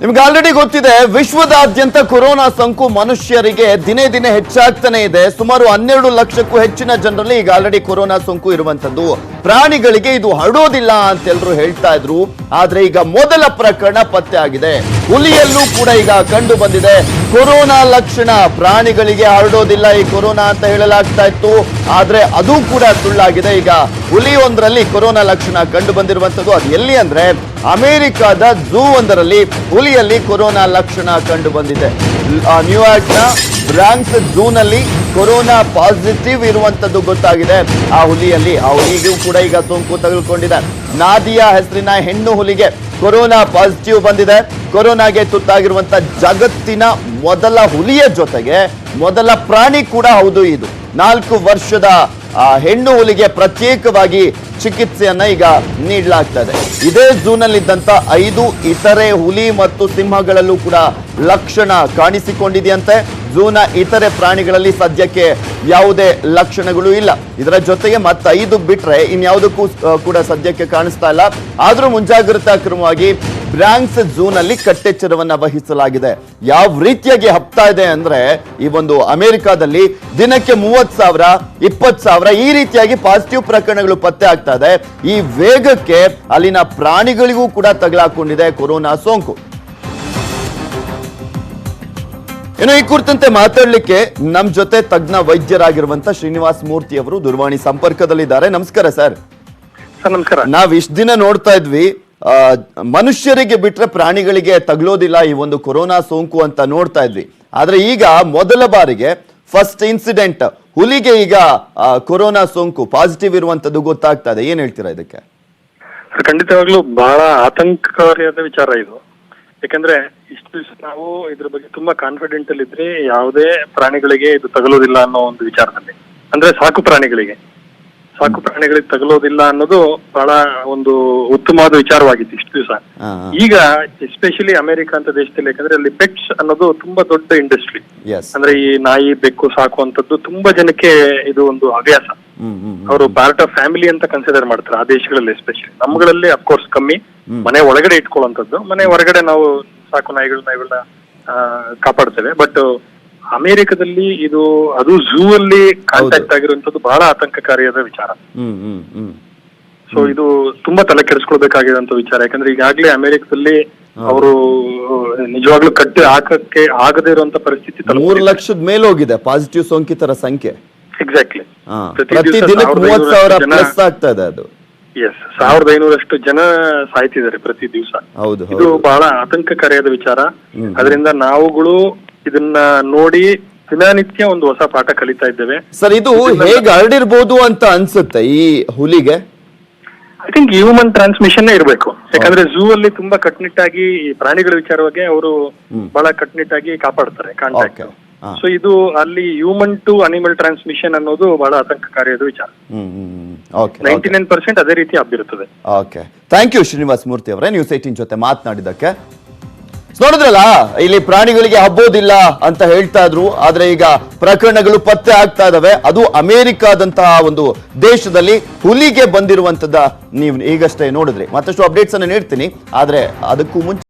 ನಿಮ್ಗೆ ಆಲ್ರೆಡಿ ಗೊತ್ತಿದೆ, ವಿಶ್ವದಾದ್ಯಂತ ಕೊರೋನಾ ಸೋಂಕು ಮನುಷ್ಯರಿಗೆ ದಿನೇ ದಿನೇ ಹೆಚ್ಚಾಗ್ತಾನೆ ಇದೆ. ಸುಮಾರು 12 ಲಕ್ಷಕ್ಕೂ ಹೆಚ್ಚಿನ ಜನರಲ್ಲಿ ಈಗ ಆಲ್ರೆಡಿ ಕೊರೋನಾ ಸೋಂಕು ಇರುವಂತದ್ದು. ಪ್ರಾಣಿಗಳಿಗೆ ಇದು ಹರಡೋದಿಲ್ಲ ಅಂತ ಎಲ್ಲರೂ ಹೇಳ್ತಾ ಇದ್ರು. ಆದ್ರೆ ಈಗ ಮೊದಲ ಪ್ರಕರಣ ಪತ್ತೆ ಆಗಿದೆ. ಹುಲಿಯಲ್ಲೂ ಕೂಡ ಈಗ ಕಂಡು ಬಂದಿದೆ ಕೊರೋನಾ ಲಕ್ಷಣ. ಪ್ರಾಣಿಗಳಿಗೆ ಹರಡೋದಿಲ್ಲ ಈ ಕೊರೋನಾ ಅಂತ ಹೇಳಲಾಗ್ತಾ ಇತ್ತು, ಆದ್ರೆ ಅದು ಕೂಡ ಸುಳ್ಳಾಗಿದೆ. ಈಗ ಹುಲಿ ಒಂದರಲ್ಲಿ ಕೊರೋನಾ ಲಕ್ಷಣ ಕಂಡು ಬಂದಿರುವಂತದ್ದು. ಅದು ಎಲ್ಲಿ ಅಂದ್ರೆ ಅಮೆರಿಕದ ಝೂ ಒಂದರಲ್ಲಿ ಹುಲಿಯಲ್ಲಿ ಕೊರೋನಾ ಲಕ್ಷಣ ಕಂಡು ಬಂದಿದೆ. ನ್ಯೂಯಾರ್ಕ್ನ ಬ್ರಾಂಕ್ಸ್ ಝೂನಲ್ಲಿ ಕೊರೋನಾ ಪಾಸಿಟಿವ್ ಇರುವಂತದ್ದು ಗೊತ್ತಾಗಿದೆ. ಆ ಹುಲಿಗೂ ಕೂಡ ಈಗ ಸೋಂಕು ತಗುಲ್ಕೊಂಡಿದೆ. ನಾದಿಯಾ ಹೆಸರಿನ ಹೆಣ್ಣು ಹುಲಿಗೆ ಕೊರೋನಾ ಪಾಸಿಟಿವ್ ಬಂದಿದೆ. ಕೊರೋನಾಗೆ ತುತ್ತಾಗಿರುವಂತ ಜಗತ್ತಿನ ಮೊದಲ ಹುಲಿಯ ಜೊತೆಗೆ ಮೊದಲ ಪ್ರಾಣಿ ಕೂಡ ಹೌದು ಇದು. 4 ವರ್ಷದ ಹೆಣ್ಣು ಹುಲಿಗೆ ಪ್ರತ್ಯೇಕವಾಗಿ ಚಿಕಿತ್ಸೆಯನ್ನ ಈಗ ನೀಡಲಾಗ್ತದೆ. ಇದೇ ಝೂನಲ್ಲಿದ್ದಂತ 5 ಇತರೆ ಹುಲಿ ಮತ್ತು ಸಿಂಹಗಳಲ್ಲೂ ಕೂಡ ಲಕ್ಷಣ ಕಾಣಿಸಿಕೊಂಡಿದೆಯಂತೆ. ಝೂನ ಇತರೆ ಪ್ರಾಣಿಗಳಲ್ಲಿ ಸದ್ಯಕ್ಕೆ ಯಾವುದೇ ಲಕ್ಷಣಗಳು ಇಲ್ಲ. ಇದರ ಜೊತೆಗೆ ಮತ್ತೆ 5 ಬಿಟ್ರೆ ಇನ್ಯಾವುದಕ್ಕೂ ಕೂಡ ಸದ್ಯಕ್ಕೆ ಕಾಣಿಸ್ತಾ ಇಲ್ಲ. ಆದ್ರೂ ಮುಂಜಾಗ್ರತಾ ಕ್ರಮವಾಗಿ ಬ್ರಾಂಕ್ಸ್ ಝೂನಲ್ಲಿ ಕಟ್ಟೆಚ್ಚರವನ್ನ ವಹಿಸಲಾಗಿದೆ. ಯಾವ ರೀತಿಯಾಗಿ ಹಬ್ತಾ ಇದೆ ಅಂದ್ರೆ, ಈ ಒಂದು ಅಮೆರಿಕಾದಲ್ಲಿ ದಿನಕ್ಕೆ 30,000 20,000 ಈ ರೀತಿಯಾಗಿ ಪಾಸಿಟಿವ್ ಪ್ರಕರಣಗಳು ಪತ್ತೆ ಆಗ್ತಾ ಇದೆ. ಈ ವೇಗಕ್ಕೆ ಅಲ್ಲಿನ ಪ್ರಾಣಿಗಳಿಗೂ ಕೂಡ ತಗಲಾಕೊಂಡಿದೆ ಕೊರೋನಾ ಸೋಂಕು. ಇನ್ನು ಈ ಕುರಿತಂತೆ ಮಾತಾಡ್ಲಿಕ್ಕೆ ನಮ್ ಜೊತೆ ತಜ್ಞ ವೈದ್ಯರಾಗಿರುವಂತ ಶ್ರೀನಿವಾಸ್ ಮೂರ್ತಿ ಅವರು ದೂರವಾಣಿ ಸಂಪರ್ಕದಲ್ಲಿದ್ದಾರೆ. ನಮಸ್ಕಾರ ಸರ್. ನಮಸ್ಕಾರ. ನಾವ್ ಇಷ್ಟ ದಿನ ನೋಡ್ತಾ ಇದ್ವಿ, ಮನುಷ್ಯರಿಗೆ ಬಿಟ್ರೆ ಪ್ರಾಣಿಗಳಿಗೆ ತಗಲೋದಿಲ್ಲ ಈ ಒಂದು ಕೊರೋನಾ ಸೋಂಕು ಅಂತ ನೋಡ್ತಾ ಇದ್ವಿ. ಆದ್ರೆ ಈಗ ಮೊದಲ ಬಾರಿಗೆ ಫಸ್ಟ್ ಇನ್ಸಿಡೆಂಟ್ ಹುಲಿಗೆ ಈಗ ಕೊರೋನಾ ಸೋಂಕು ಪಾಸಿಟಿವ್ ಇರುವಂತದ್ದು ಗೊತ್ತಾಗ್ತಾ ಇದೆ. ಏನ್ ಹೇಳ್ತೀರಾ ಇದಕ್ಕೆ? ಖಂಡಿತವಾಗ್ಲೂ ಬಹಳ ಆತಂಕಕಾರಿಯಾದ ವಿಚಾರ ಇದು. ಯಾಕಂದ್ರೆ ಇಷ್ಟು ದಿವಸ ನಾವು ಇದ್ರ ಬಗ್ಗೆ ತುಂಬಾ ಕಾನ್ಫಿಡೆಂಟ್ ಅಲ್ಲಿ ಇದ್ರಿ, ಯಾವುದೇ ಪ್ರಾಣಿಗಳಿಗೆ ಇದು ತಗಲೋದಿಲ್ಲ ಅನ್ನೋ ಒಂದು ವಿಚಾರದಲ್ಲಿ. ಅಂದ್ರೆ ಸಾಕು ಪ್ರಾಣಿಗಳಿಗೆ ತಗಲೋದಿಲ್ಲ ಅನ್ನೋದು ಬಹಳ ಒಂದು ಉತ್ತಮವಾದ ವಿಚಾರವಾಗಿತ್ತು ಇಷ್ಟು ದಿವಸ. ಈಗ ಎಸ್ಪೆಷಲಿ ಅಮೆರಿಕ ಅಂತ ದೇಶದಲ್ಲಿ, ಯಾಕಂದ್ರೆ ಅಲ್ಲಿ ಪೆಟ್ಸ್ ಅನ್ನೋದು ತುಂಬಾ ದೊಡ್ಡ ಇಂಡಸ್ಟ್ರಿ. ಅಂದ್ರೆ ಈ ನಾಯಿ ಬೆಕ್ಕು ಸಾಕುವಂತದ್ದು ತುಂಬಾ ಜನಕ್ಕೆ ಇದು ಒಂದು ಹವ್ಯಾಸ. ಅವರು ಪಾರ್ಟ್ ಆಫ್ ಫ್ಯಾಮಿಲಿ ಅಂತ ಕನ್ಸಿಡರ್ ಮಾಡ್ತಾರೆ ಆ ದೇಶಗಳಲ್ಲಿ. ಎಸ್ಪೆಷಲಿ ನಮ್ಗಳಲ್ಲಿ ಅಫ್ಕೋರ್ಸ್ ಕಮ್ಮಿ, ಮನೆ ಒಳಗಡೆ ಇಟ್ಕೊಳ್ಳುವಂಥದ್ದು. ಮನೆ ಹೊರಗಡೆ ನಾವು ಸಾಕು ನಾಯಿಗಳನ್ನ ಕಾಪಾಡ್ತೇವೆ. ಬಟ್ ಅಮೆರಿಕದಲ್ಲಿ ಇದು ಅದು ಝೂ ಅಲ್ಲಿ ಕಾಂಟ್ಯಾಕ್ಟ್ ಆಗಿರುವಂತದ್ದು ಬಹಳ ಆತಂಕಕಾರಿಯಾದ ವಿಚಾರ. ಸೊ ಇದು ತುಂಬಾ ತಲೆ ಕೆಡಿಸ್ಕೊಳ್ಬೇಕಾಗಿರುವಂತ ವಿಚಾರ. ಯಾಕಂದ್ರೆ ಈಗಾಗ್ಲೇ ಅಮೆರಿಕದಲ್ಲಿ ಅವರು ನಿಜವಾಗ್ಲೂ ಕಟ್ಟಿ ಹಾಕಕ್ಕೆ ಆಗದೇ ಇರುವಂತ ಪರಿಸ್ಥಿತಿ 3 ಲಕ್ಷದ ಮೇಲೆ ಹೋಗಿದೆ ಪಾಸಿಟಿವ್ ಸೋಂಕಿತರ ಸಂಖ್ಯೆ. ಎಕ್ಸಾಕ್ಟ್ಲಿ. ಪ್ರತಿದಿನಕ್ಕೆ 30,000 ಪ್ಲಸ್ ಆಗ್ತಾ ಇದೆ ಅದು. 1500 ಜನ ಸಾಯ್ತಿದ್ದಾರೆ ಪ್ರತಿ ದಿವಸ. ಇದು ಬಹಳ ಆತಂಕಕಾರಿಯಾದ ವಿಚಾರ. ಅದರಿಂದ ನಾವುಗಳು ಇದನ್ನ ನೋಡಿ ದಿನನಿತ್ಯ ಒಂದು ಹೊಸ ಪಾಠ ಕಲಿತಾ ಇದ್ದೇವೆ. ಸರ್, ಇದು ಹೇಗೆ ಹರಡಿರ್ಬೋದು ಅಂತ ಅನ್ಸುತ್ತೆ ಈ ಹುಲಿಗೆ? ಐ ಥಿಂಕ್ ಹ್ಯೂಮನ್ ಟ್ರಾನ್ಸ್ಮಿಷನ್ ಇರಬೇಕು. ಯಾಕಂದ್ರೆ ಝೂ ಅಲ್ಲಿ ತುಂಬಾ ಕಟ್ಟುನಿಟ್ಟಾಗಿ ಪ್ರಾಣಿಗಳ ವಿಚಾರವಾಗಿ ಅವರು ಬಹಳ ಕಟ್ಟುನಿಟ್ಟಾಗಿ ಕಾಪಾಡ್ತಾರೆ ಕಾಂಟ್ಯಾಕ್ಟ್. ಸೊ ಇದು ಅಲ್ಲಿ ಹ್ಯೂಮನ್ ಟು ಅನಿಮಲ್ ಟ್ರಾನ್ಸ್ಮಿಷನ್ ಅನ್ನೋದು ಬಹಳ ಆತಂಕಕಾರಿಯಾದ ವಿಚಾರ. 99% ಅದೇ ರೀತಿ ಹಬ್ಬಿರುತ್ತದೆ. Okay, thank you Srinivas Murthy ಅವರೇ, ನ್ಯೂಸ್ 18 ಜೊತೆ ಮಾತನಾಡಿದ್ದಕ್ಕೆ. ನೋಡಿದ್ರಲ್ಲ, ಇಲ್ಲಿ ಪ್ರಾಣಿಗಳಿಗೆ ಹಬ್ಬೋದಿಲ್ಲ ಅಂತ ಹೇಳ್ತಾ ಇದ್ರು, ಆದ್ರೆ ಈಗ ಪ್ರಕರಣಗಳು ಪತ್ತೆ ಆಗ್ತಾ ಇದಾವೆ. ಅದು ಅಮೆರಿಕಾದಂತಹ ಒಂದು ದೇಶದಲ್ಲಿ ಹುಲಿಗೆ ಬಂದಿರುವಂತದ ನೀವು ಈಗಷ್ಟೇ ನೋಡಿದ್ರಿ. ಮತ್ತಷ್ಟು ಅಪ್ಡೇಟ್ಸ್ ಅನ್ನು ನೀಡ್ತೀನಿ, ಆದ್ರೆ ಅದಕ್ಕೂ ಮುಂಚೆ